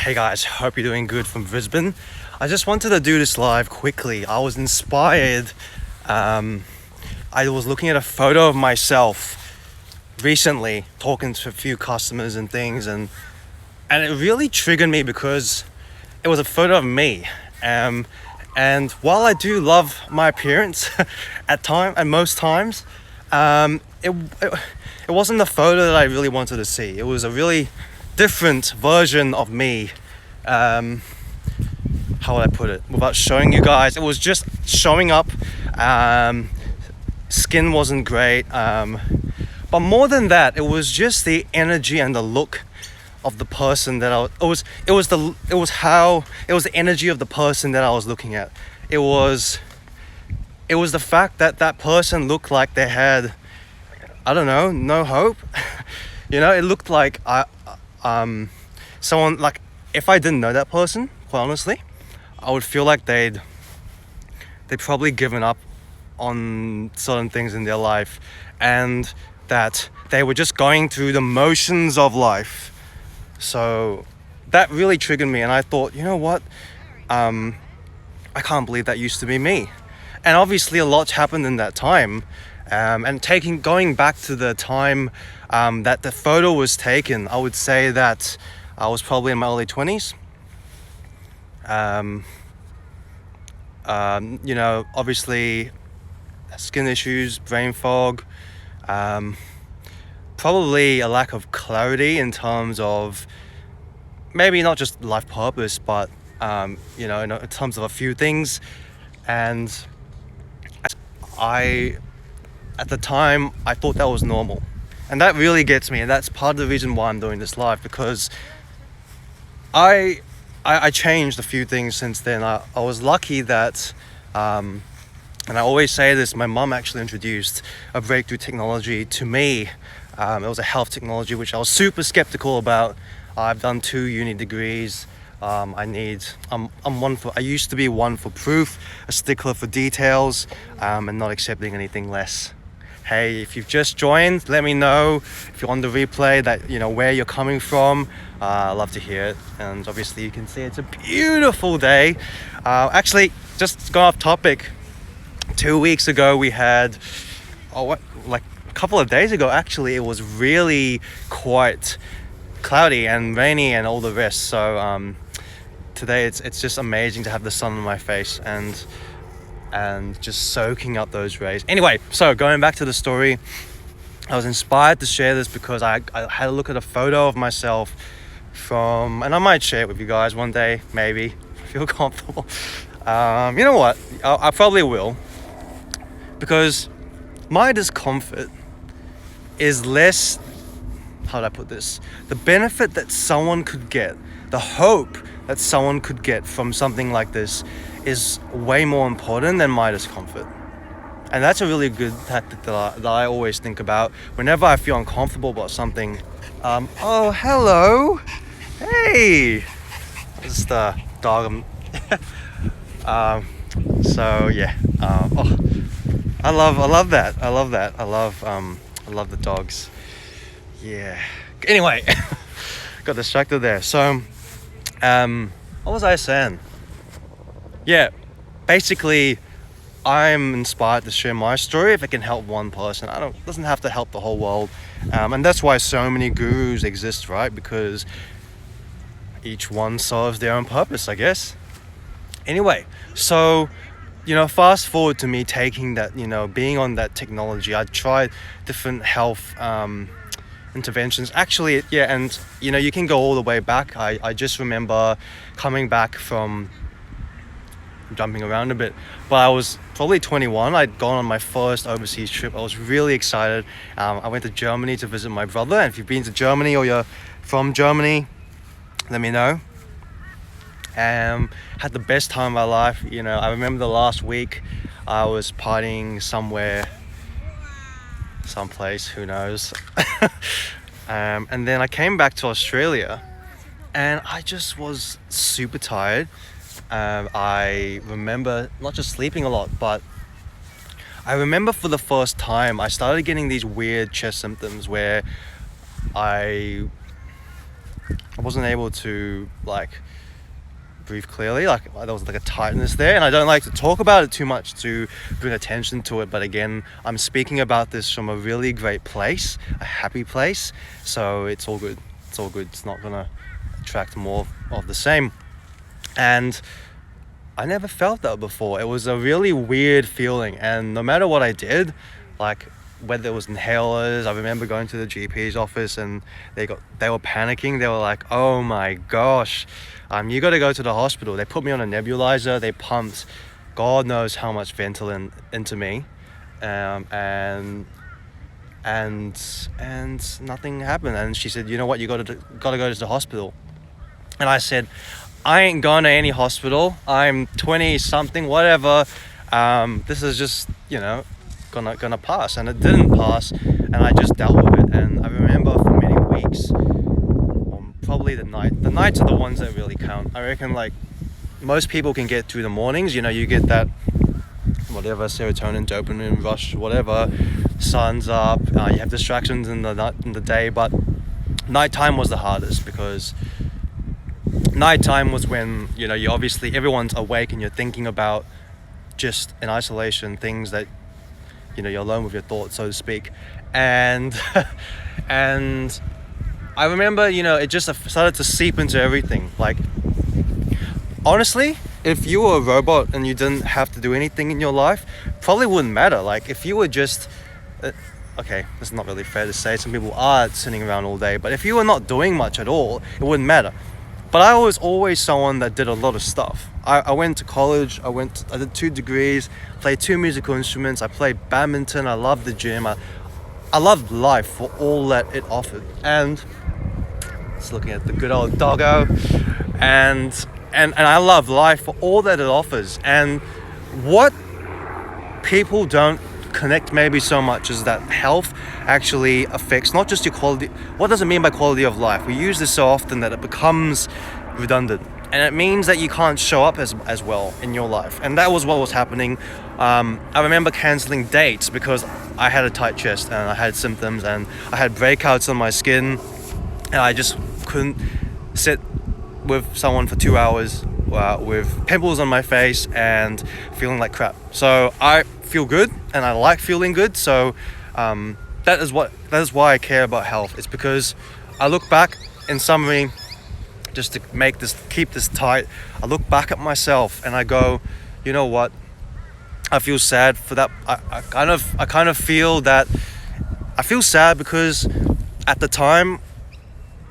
Hey guys, hope you're doing good from Brisbane. I just wanted to do this live quickly. I was inspired. I was looking at a photo of myself recently, talking to a few customers and things, and it really triggered me because it was a photo of me. And while I do love my appearance at most times, it wasn't the photo that I really wanted to see. It was a really different version of me. How would I put it without showing you guys? It was just showing up. Skin wasn't great, but more than that, it was just the energy and the look of the person that it was the energy of the person that I was looking at. It was the fact that that person looked like they had, I don't know, no hope. It looked like someone, like, if I didn't know that person, quite honestly, I would feel like they'd probably given up on certain things in their life, and that they were just going through the motions of life. So that really triggered me, and I thought, you know what, I can't believe that used to be me. And obviously a lot happened in that time, and going back to the time that the photo was taken, I would say that I was probably in my early 20s. Obviously skin issues, brain fog, probably a lack of clarity in terms of maybe not just life purpose, but in terms of a few things. And at the time, I thought that was normal, and that really gets me, and that's part of the reason why I'm doing this live, because I changed a few things since then. I was lucky that, and I always say this, my mum actually introduced a breakthrough technology to me. It was a health technology, which I was super skeptical about. I've done 2 uni degrees. I used to be one for proof, a stickler for details, and not accepting anything less. Hey, if you've just joined, let me know if you're on the replay that where you're coming from. I love to hear it. And obviously you can see it's a beautiful day. Actually, just going off topic, 2 weeks ago we had, a couple of days ago actually, it was really quite cloudy and rainy and all the rest. So today it's just amazing to have the sun on my face and just soaking up those rays. Anyway, so going back to the story, I was inspired to share this because I had a look at a photo of myself and I might share it with you guys one day, maybe, if I feel comfortable. You know what, I probably will, because my discomfort is less, how do I put this, the benefit that someone could get, the hope that someone could get from something like this is way more important than my discomfort. And that's a really good tactic that I always think about whenever I feel uncomfortable about something. Oh, hello. Hey. This is the dog. So yeah. I love that. I love the dogs. Yeah. Anyway, got distracted there. So, what was I saying? Yeah, basically, I'm inspired to share my story if it can help one person. It doesn't have to help the whole world, and that's why so many gurus exist, right? Because each one serves their own purpose, I guess. Anyway, so fast forward to me taking that, being on that technology. I tried different health interventions. Actually, yeah, and you can go all the way back. I just remember coming back from, jumping around a bit, but I was probably 21. I'd gone on my first overseas trip. I was really excited. I went to Germany to visit my brother, and if you've been to Germany or you're from Germany, let me know. Had the best time of my life. I remember the last week I was partying someplace, who knows. And then I came back to Australia and I just was super tired. I remember not just sleeping a lot, but I remember for the first time I started getting these weird chest symptoms where I I wasn't able to like breathe clearly. Like there was like a tightness there, and I don't like to talk about it too much to bring attention to it. But again, I'm speaking about this from a really great place, a happy place. So it's all good. It's all good. It's not gonna attract more of the same. And I never felt that before. It was a really weird feeling, and no matter what I did, like whether it was inhalers, I remember going to the GP's office and they were panicking. They were like, "Oh my gosh, you got to go to the hospital." They put me on a nebulizer. They pumped God knows how much Ventolin into me, and nothing happened. And she said, "You know what? You got to go to the hospital." And I said, "I ain't going to any hospital. I'm 20 something, whatever. This is just, gonna pass." And it didn't pass, and I just dealt with it. And I remember for many weeks, probably the nights are the ones that really count. I reckon like most people can get through the mornings. You get that whatever serotonin, dopamine rush, whatever. Sun's up. You have distractions in the day, but nighttime was the hardest, because nighttime was when you obviously everyone's awake and you're thinking about just in isolation things that you're alone with your thoughts, so to speak. And and I remember it just started to seep into everything. Like honestly, if you were a robot and you didn't have to do anything in your life, probably wouldn't matter. Like if you were just okay, it's not really fair to say, some people are sitting around all day, but if you were not doing much at all, it wouldn't matter. But I was always someone that did a lot of stuff. I went to college, I did 2 degrees, played 2 musical instruments, I played badminton, I loved the gym, I loved life for all that it offered. And just looking at the good old doggo, and I love life for all that it offers. And what people don't connect maybe so much is that health actually affects not just your quality. What does it mean by quality of life? We use this so often that it becomes redundant, and it means that you can't show up as well in your life. And that was what was happening. I remember cancelling dates because I had a tight chest and I had symptoms and I had breakouts on my skin, and I just couldn't sit with someone for 2 hours with pimples on my face and feeling like crap. So I feel good and I like feeling good. So that is why I care about health. It's because I look back, in summary, just to keep this tight, I look back at myself and I go, you know what? I feel sad for that. I kind of feel that I feel sad because at the time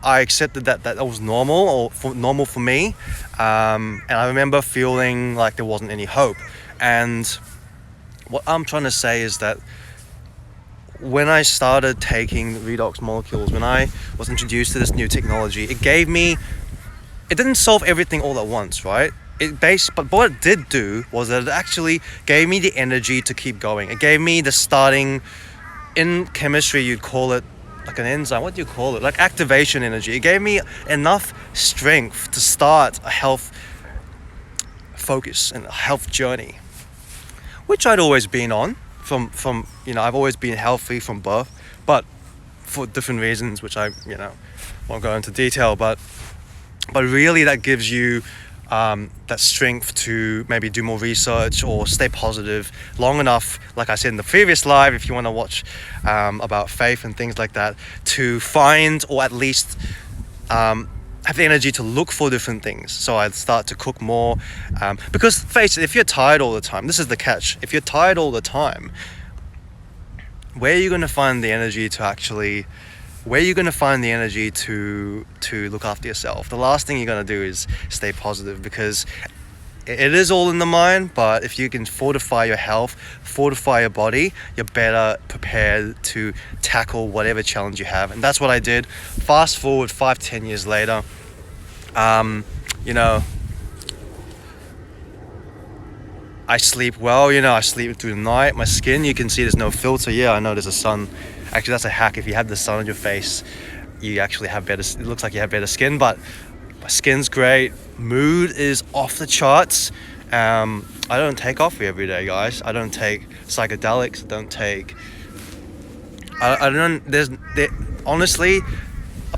I accepted that was normal, normal for me, and I remember feeling like there wasn't any hope. And what I'm trying to say is that when I started taking redox molecules, when I was introduced to this new technology, it didn't solve everything all at once, right? But what it did do was that it actually gave me the energy to keep going. It gave me the starting, in chemistry you'd call it like an enzyme. What do you call it? Like activation energy. It gave me enough strength to start a health focus and a health journey, which I'd always been on from I've always been healthy from birth, but for different reasons, which I won't go into detail, but really that gives you that strength to maybe do more research or stay positive long enough, like I said in the previous live, if you want to watch about faith and things like that, to find or at least have the energy to look for different things. So I'd start to cook more, because face it, if you're tired all the time, this is the catch, if you're tired all the time, where are you going to find the energy to look after yourself? The last thing you're going to do is stay positive, because it is all in the mind. But if you can fortify your health, fortify your body, you're better prepared to tackle whatever challenge you have. And that's what I did. Fast forward 5-10 years later, I sleep well, I sleep through the night. My skin, you can see there's no filter. Yeah, I know there's a sun. Actually, that's a hack. If you have the sun on your face, you actually have better, it looks like you have better skin. But my skin's great. Mood is off the charts. I don't take coffee every day, guys. I don't take psychedelics. honestly,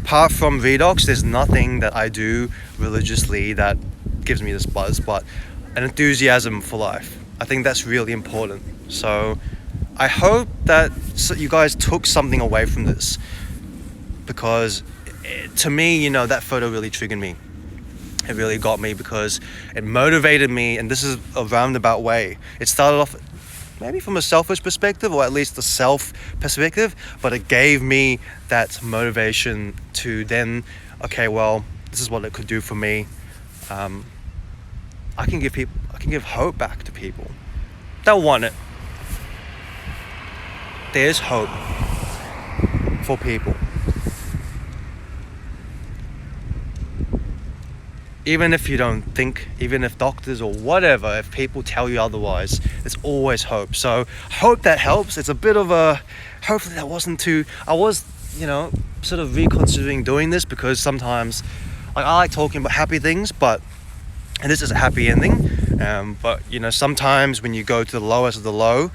apart from Redox, there's nothing that I do religiously that gives me this buzz, but an enthusiasm for life. I think that's really important. So I hope that you guys took something away from this, because to me, that photo really triggered me. It really got me because it motivated me, and this is a roundabout way. It started off maybe from a selfish perspective, or at least a self perspective, but it gave me that motivation to then, okay, well, this is what it could do for me. I can give hope back to people that want it. There's hope for people. Even if you don't think, even if doctors or whatever, if people tell you otherwise, there's always hope. So I hope that helps. It's a bit of a, hopefully that wasn't too, I was, sort of reconsidering doing this, because sometimes I like talking about happy things, and this is a happy ending. But sometimes when you go to the lowest of the low,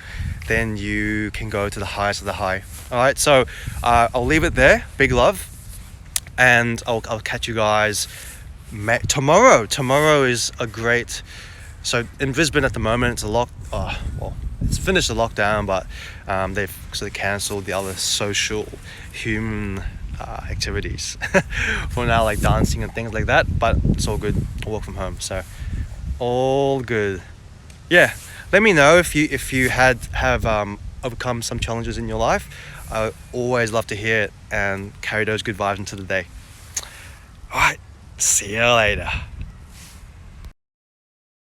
then you can go to the highest of the high. All right, so I'll leave it there. Big love, and I'll catch you guys tomorrow. Tomorrow is a great. So in Brisbane at the moment, it's finished the lockdown, but they've sort of cancelled the other social human activities for now, like dancing and things like that. But it's all good. I work from home, so all good. Yeah, let me know if you have overcome some challenges in your life. I always love to hear it and carry those good vibes into the day. All right, see you later.